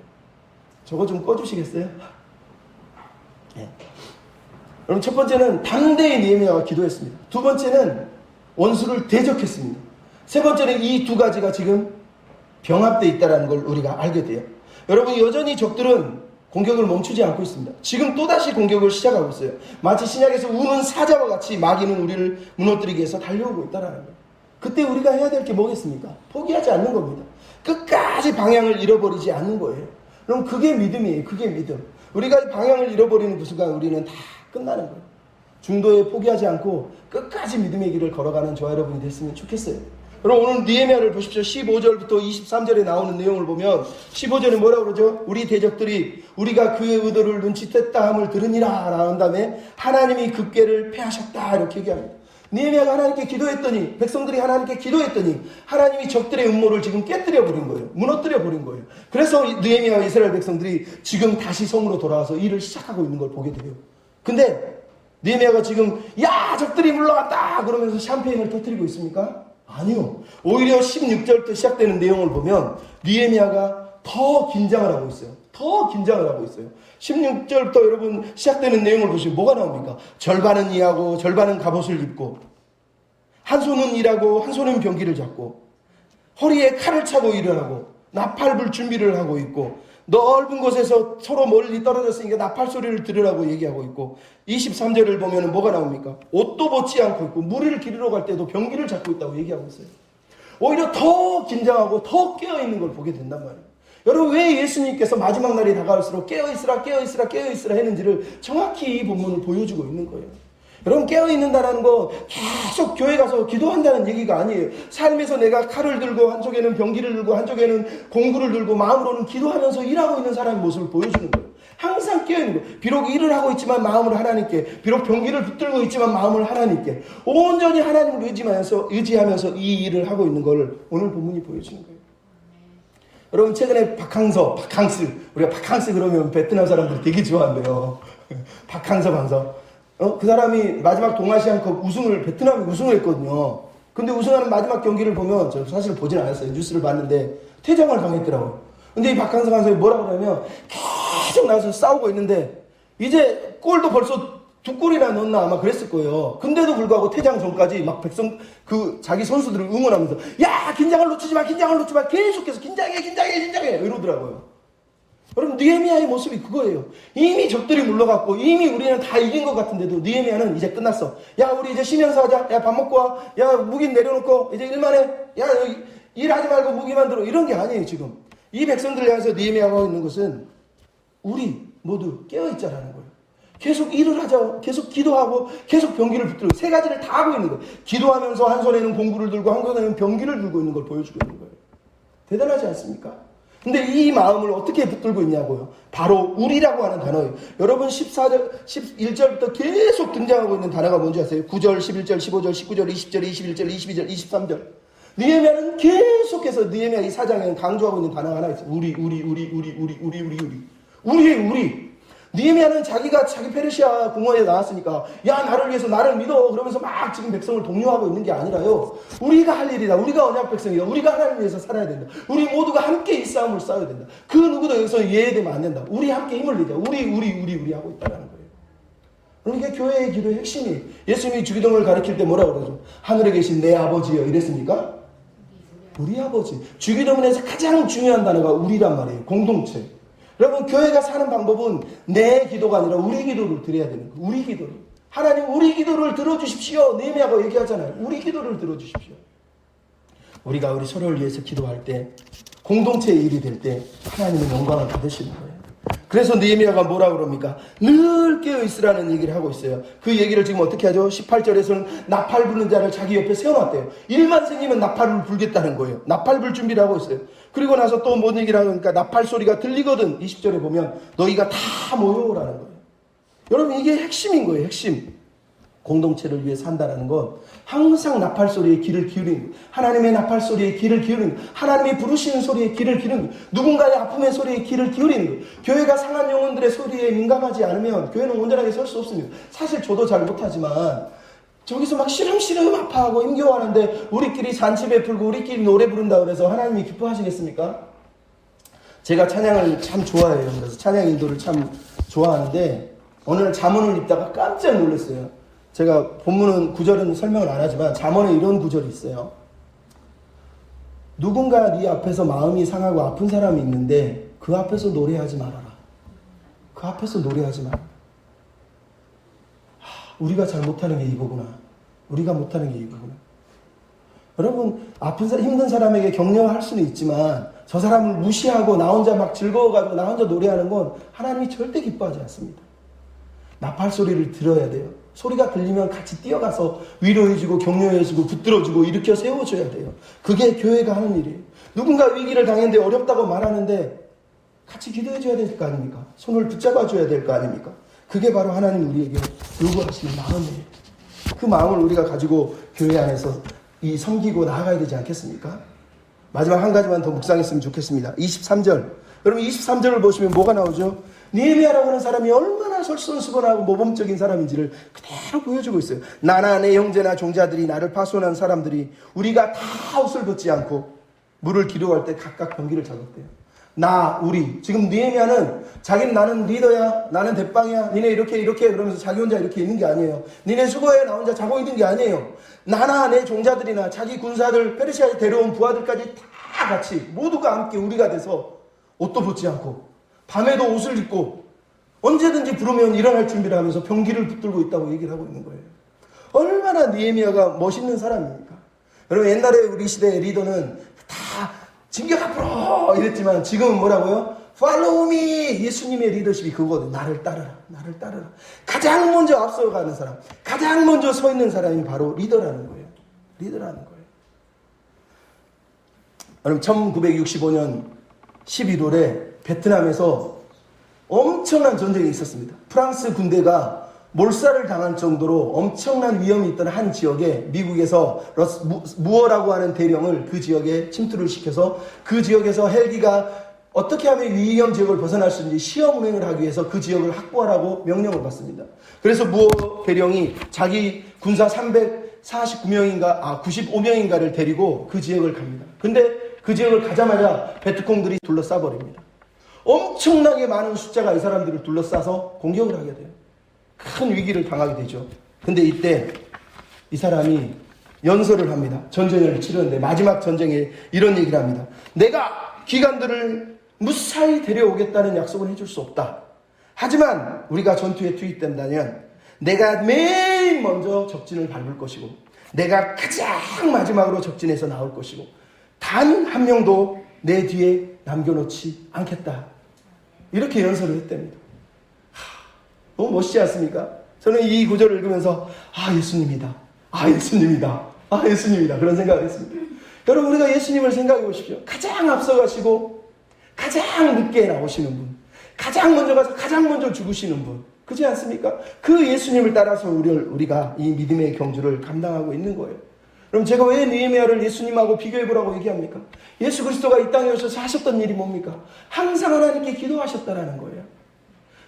A: 저거 좀 꺼주시겠어요? 네. 그럼 첫 번째는 담대히 느헤미야가 기도했습니다. 두 번째는 원수를 대적했습니다. 세 번째는 이 두 가지가 지금 병합되어 있다는 걸 우리가 알게 돼요. 여러분 여전히 적들은 공격을 멈추지 않고 있습니다. 지금 또다시 공격을 시작하고 있어요. 마치 신약에서 우는 사자와 같이 마귀는 우리를 무너뜨리기 위해서 달려오고 있다는 거예요. 그때 우리가 해야 될 게 뭐겠습니까? 포기하지 않는 겁니다. 끝까지 방향을 잃어버리지 않는 거예요. 그럼 그게 믿음이에요. 그게 믿음. 우리가 방향을 잃어버리는 그 순간 우리는 다 끝나는 거예요. 중도에 포기하지 않고 끝까지 믿음의 길을 걸어가는 저와 여러분이 됐으면 좋겠어요. 여러분 오늘 느헤미야를 보십시오. 15절부터 23절에 나오는 내용을 보면 15절에 뭐라고 그러죠? 우리 대적들이 우리가 그의 의도를 눈치챘다 함을 들으니라 라고 한 다음에 하나님이 그 꾀를 패하셨다 이렇게 얘기합니다. 느헤미야가 하나님께 기도했더니 백성들이 하나님께 기도했더니 하나님이 적들의 음모를 지금 깨뜨려 버린 거예요. 무너뜨려 버린 거예요. 그래서 느헤미야와 이스라엘 백성들이 지금 다시 성으로 돌아와서 일을 시작하고 있는 걸 보게 돼요. 근데 느헤미야가 지금 야 적들이 물러갔다 그러면서 샴페인을 터뜨리고 있습니까? 아니요. 오히려 16절부터 시작되는 내용을 보면 느헤미야가 더 긴장을 하고 있어요. 더 긴장을 하고 있어요. 16절부터 여러분 시작되는 내용을 보시면 뭐가 나옵니까? 절반은 일하고 절반은 갑옷을 입고 한 손은 일하고 한 손은 병기를 잡고 허리에 칼을 차고 일을 하고 나팔불 준비를 하고 있고 넓은 곳에서 서로 멀리 떨어졌으니까 나팔 소리를 들으라고 얘기하고 있고 23절을 보면 뭐가 나옵니까? 옷도 벗지 않고 있고 물을 기르러 갈 때도 병기를 잡고 있다고 얘기하고 있어요. 오히려 더 긴장하고 더 깨어있는 걸 보게 된단 말이에요. 여러분 왜 예수님께서 마지막 날이 다가올수록 깨어있으라 깨어있으라 깨어있으라 했는지를 정확히 이 본문을 보여주고 있는 거예요. 여러분 깨어있는다라는 거 계속 교회 가서 기도한다는 얘기가 아니에요. 삶에서 내가 칼을 들고 한쪽에는 병기를 들고 한쪽에는 공구를 들고 마음으로는 기도하면서 일하고 있는 사람의 모습을 보여주는 거예요. 항상 깨어있는 거예요. 비록 일을 하고 있지만 마음을 하나님께, 비록 병기를 붙들고 있지만 마음을 하나님께 온전히 하나님을 의지하면서 이 일을 하고 있는 걸 오늘 본문이 보여주는 거예요. 여러분 최근에 바캉스 우리가 바캉스 그러면 베트남 사람들이 되게 좋아한대요. 바캉서 그 사람이 마지막 동아시안컵 베트남이 우승을 했거든요. 근데 우승하는 마지막 경기를 보면 저 사실 보진 않았어요. 뉴스를 봤는데 퇴장을 당했더라고요. 근데 이 박항서 감독이 뭐라고 하냐면 계속 나와서 싸우고 있는데 이제 골도 벌써 2골이나 넣었나 아마 그랬을 거예요. 근데도 불구하고 퇴장 전까지 막 자기 선수들을 응원하면서 야 긴장을 놓치지 마 계속해서 긴장해 이러더라고요. 여러분 느헤미야의 모습이 그거예요. 이미 적들이 물러갔고 이미 우리는 다 이긴 것 같은데도 느헤미야는 이제 끝났어. 야 우리 이제 쉬면서 하자. 야 밥 먹고 와. 야 무기 내려놓고 이제 일만 해. 야 일하지 말고 무기만 들어. 이런 게 아니에요 지금. 이 백성들을 향해서 느헤미야가 하고 있는 것은 우리 모두 깨어있자라는 거예요. 계속 일을 하자. 계속 기도하고 계속 병기를 붙들고 세 가지를 다 하고 있는 거예요. 기도하면서 한 손에는 공구를 들고 한 손에는 병기를 들고 있는 걸 보여주고 있는 거예요. 대단하지 않습니까? 근데 이 마음을 어떻게 붙들고 있냐고요. 바로 우리라고 하는 단어예요. 여러분 14절, 11절부터 계속 등장하고 있는 단어가 뭔지 아세요? 9절, 11절, 15절, 19절, 20절, 21절, 22절, 23절. 느헤미야는 계속해서 느헤미야 이 사장에 강조하고 있는 단어가 하나 있어요. 우리. 우리의 우리. 느헤미야는 자기가 자기 페르시아 궁궐에 나왔으니까 야 나를 위해서 나를 믿어 그러면서 막 지금 백성을 독려하고 있는 게 아니라요. 우리가 할 일이다. 우리가 언약 백성이다. 우리가 하나님을 위해서 살아야 된다. 우리 모두가 함께 이 싸움을 싸워야 된다. 그 누구도 여기서 예외되면 안 된다. 우리 함께 힘을 내자. 우리 하고 있다는 거예요. 그러니까 교회의 기도의 핵심이 예수님이 주기도문을 가르칠 때 뭐라고 그러죠? 하늘에 계신 내 아버지여 이랬습니까? 우리 아버지. 주기도문에서 가장 중요한 단어가 우리란 말이에요. 공동체. 여러분 교회가 사는 방법은 내 기도가 아니라 우리 기도를 드려야 되는 거예요. 우리 기도를. 하나님 우리 기도를 들어주십시오. 느헤미야가 얘기하잖아요. 우리 기도를 들어주십시오. 우리가 우리 서로를 위해서 기도할 때 공동체의 일이 될 때 하나님은 영광을 받으시는 거예요. 그래서 느헤미야가 뭐라고 그럽니까? 늘 깨어있으라는 얘기를 하고 있어요. 그 얘기를 지금 어떻게 하죠? 18절에서는 나팔 부는 자를 자기 옆에 세워놨대요. 일만 생기면 나팔을 불겠다는 거예요. 나팔 불 준비를 하고 있어요. 그리고 나서 또 뭔 얘기를 하니까 나팔 소리가 들리거든. 20절에 보면 너희가 다 모여오라는 거예요. 여러분 이게 핵심인 거예요. 핵심. 공동체를 위해 산다는 건 항상 나팔 소리에 귀를 기울이는 거예요. 하나님의 나팔 소리에 귀를 기울이는 거예요. 하나님이 부르시는 소리에 귀를 기울이는 거예요. 누군가의 아픔의 소리에 귀를 기울이는 거예요. 교회가 상한 영혼들의 소리에 민감하지 않으면 교회는 온전하게 설 수 없습니다. 사실 저도 잘 못하지만 저기서 막 시름시름 아파하고 힘겨워하는데 우리끼리 잔치 베풀고 우리끼리 노래 부른다 그래서 하나님이 기뻐하시겠습니까? 제가 찬양을 참 좋아해요. 그래서 찬양 인도를 참 좋아하는데 어느 날 잠언을 읽다가 깜짝 놀랐어요. 제가 본문은 구절은 설명을 안 하지만 잠언에 이런 구절이 있어요. 누군가 네 앞에서 마음이 상하고 아픈 사람이 있는데 그 앞에서 노래하지 말아라. 그 앞에서 노래하지 마라. 우리가 잘 못하는 게 이거구나. 우리가 못하는 게 이거구나. 여러분 아픈 사람, 힘든 사람에게 격려할 수는 있지만 저 사람을 무시하고 나 혼자 막 즐거워가지고 나 혼자 노래하는 건 하나님이 절대 기뻐하지 않습니다. 나팔 소리를 들어야 돼요. 소리가 들리면 같이 뛰어가서 위로해주고 격려해주고 붙들어주고 일으켜 세워줘야 돼요. 그게 교회가 하는 일이에요. 누군가 위기를 당했는데 어렵다고 말하는데 같이 기도해줘야 될 거 아닙니까? 손을 붙잡아줘야 될 거 아닙니까? 그게 바로 하나님 우리에게 요구하시는 마음이에요. 그 마음을 우리가 가지고 교회 안에서 섬기고 나아가야 되지 않겠습니까? 마지막 한 가지만 더 묵상했으면 좋겠습니다. 23절. 여러분 23절을 보시면 뭐가 나오죠? 느헤미야라고 하는 사람이 얼마나 솔선수범하고 모범적인 사람인지를 그대로 보여주고 있어요. 나나 내 형제나 종자들이 나를 파손한 사람들이 우리가 다 옷을 벗지 않고 물을 기도할 때 각각 병기를 잡았대요. 나, 우리. 지금 느헤미야는 자기는 나는 리더야, 나는 대빵이야, 니네 이렇게 그러면서 자기 혼자 이렇게 있는 게 아니에요. 니네 수고해, 나 혼자 자고 있는 게 아니에요. 나나 내 종자들이나 자기 군사들, 페르시아에 데려온 부하들까지 다 같이 모두가 함께 우리가 돼서 옷도 벗지 않고 밤에도 옷을 입고 언제든지 부르면 일어날 준비를 하면서 병기를 붙들고 있다고 얘기를 하고 있는 거예요. 얼마나 느헤미야가 멋있는 사람입니까? 여러분 옛날에 우리 시대의 리더는 다 진격 앞으로 이랬지만 지금은 뭐라고요? Follow me! 예수님의 리더십이 그거거든요. 나를 따르라. 나를 따르라. 가장 먼저 앞서가는 사람, 가장 먼저 서 있는 사람이 바로 리더라는 거예요. 리더라는 거예요. 여러분 1965년 11월에 베트남에서 엄청난 전쟁이 있었습니다. 프랑스 군대가 몰살을 당할 정도로 엄청난 위험이 있던 한 지역에 미국에서 무어라고 하는 대령을 그 지역에 침투를 시켜서 그 지역에서 헬기가 어떻게 하면 위험 지역을 벗어날 수 있는지 시험 운행을 하기 위해서 그 지역을 확보하라고 명령을 받습니다. 그래서 무어 대령이 자기 군사 95명인가를 데리고 그 지역을 갑니다. 근데 그 지역을 가자마자 베트콩들이 둘러싸버립니다. 엄청나게 많은 숫자가 이 사람들을 둘러싸서 공격을 하게 돼요. 큰 위기를 당하게 되죠. 근데 이때 이 사람이 연설을 합니다. 전쟁을 치르는데 마지막 전쟁에 이런 얘기를 합니다. 내가 기관들을 무사히 데려오겠다는 약속은 해줄 수 없다. 하지만 우리가 전투에 투입된다면 내가 맨 먼저 적진을 밟을 것이고 내가 가장 마지막으로 적진에서 나올 것이고 단 한 명도 내 뒤에 남겨놓지 않겠다. 이렇게 연설을 했답니다. 너무 멋지지 않습니까? 저는 이 구절을 읽으면서 예수님이다. 예수님이다. 예수님이다. 그런 생각을 했습니다. 여러분, 우리가 예수님을 생각해 보십시오. 가장 앞서가시고 가장 늦게 나오시는 분, 가장 먼저 가서 가장 먼저 죽으시는 분, 그렇지 않습니까? 그 예수님을 따라서 우리가 이 믿음의 경주를 감당하고 있는 거예요. 그럼 제가 왜 느헤미야를 예수님하고 비교해보라고 얘기합니까? 예수 그리스도가 이 땅에 오셔서 하셨던 일이 뭡니까? 항상 하나님께 기도하셨다라는 거예요.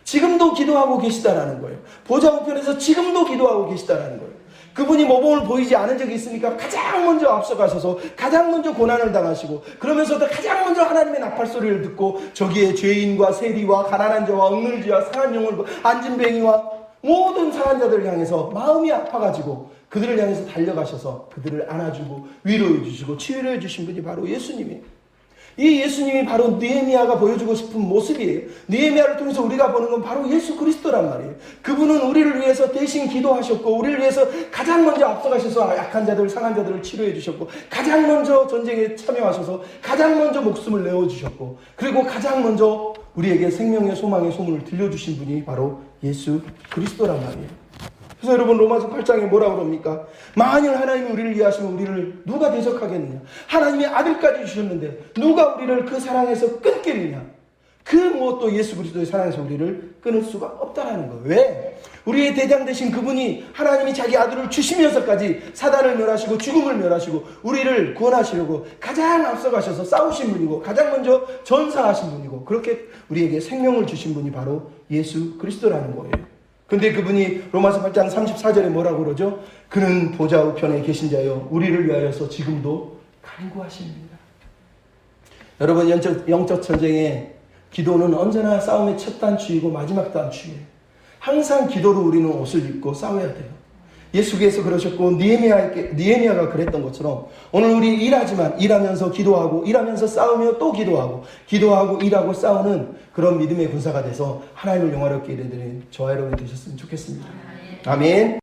A: 지금도 기도하고 계시다라는 거예요. 보좌 우편에서 지금도 기도하고 계시다라는 거예요. 그분이 모범을 보이지 않은 적이 있습니까? 가장 먼저 앞서가셔서 가장 먼저 고난을 당하시고, 그러면서도 가장 먼저 하나님의 나팔 소리를 듣고 저기에 죄인과 세리와 가난한 자와 억눌지와 상한 영혼과 안진뱅이와 모든 상한 자들을 향해서 마음이 아파가지고 그들을 향해서 달려가셔서 그들을 안아주고 위로해 주시고 치유해 주신 분이 바로 예수님이에요. 이 예수님이 바로 느헤미야가 보여주고 싶은 모습이에요. 느헤미야를 통해서 우리가 보는 건 바로 예수 그리스도란 말이에요. 그분은 우리를 위해서 대신 기도하셨고, 우리를 위해서 가장 먼저 앞서가셔서 약한 자들, 상한 자들을 치료해 주셨고, 가장 먼저 전쟁에 참여하셔서 가장 먼저 목숨을 내어주셨고, 그리고 가장 먼저 우리에게 생명의 소망의 소문을 들려주신 분이 바로 예수 그리스도란 말이에요. 그래서 여러분, 로마서 8장에 뭐라고 그럽니까? 만일 하나님이 우리를 위하시면 우리를 누가 대적하겠느냐? 하나님의 아들까지 주셨는데 누가 우리를 그 사랑에서 끊겠느냐? 그 무엇도 예수 그리스도의 사랑에서 우리를 끊을 수가 없다라는 거예요. 왜? 우리의 대장 되신 그분이 하나님이 자기 아들을 주시면서까지 사단을 멸하시고 죽음을 멸하시고 우리를 구원하시려고 가장 앞서가셔서 싸우신 분이고, 가장 먼저 전사하신 분이고, 그렇게 우리에게 생명을 주신 분이 바로 예수 그리스도라는 거예요. 근데 그분이 로마서 8장 34절에 뭐라고 그러죠? 그는 보좌 우편에 계신 자여 우리를 위하여서 지금도 간구하십니다. 여러분, 영적 전쟁에 기도는 언제나 싸움의 첫 단추이고 마지막 단추예요. 항상 기도로 우리는 옷을 입고 싸워야 돼요. 예수께서 그러셨고 느헤미야가 그랬던 것처럼 오늘 우리 일하면서 기도하고, 일하면서 싸우며 또 기도하고 일하고 싸우는 그런 믿음의 군사가 돼서 하나님을 영화롭게 이루는 저와 여러분이 되셨으면 좋겠습니다. 아멘.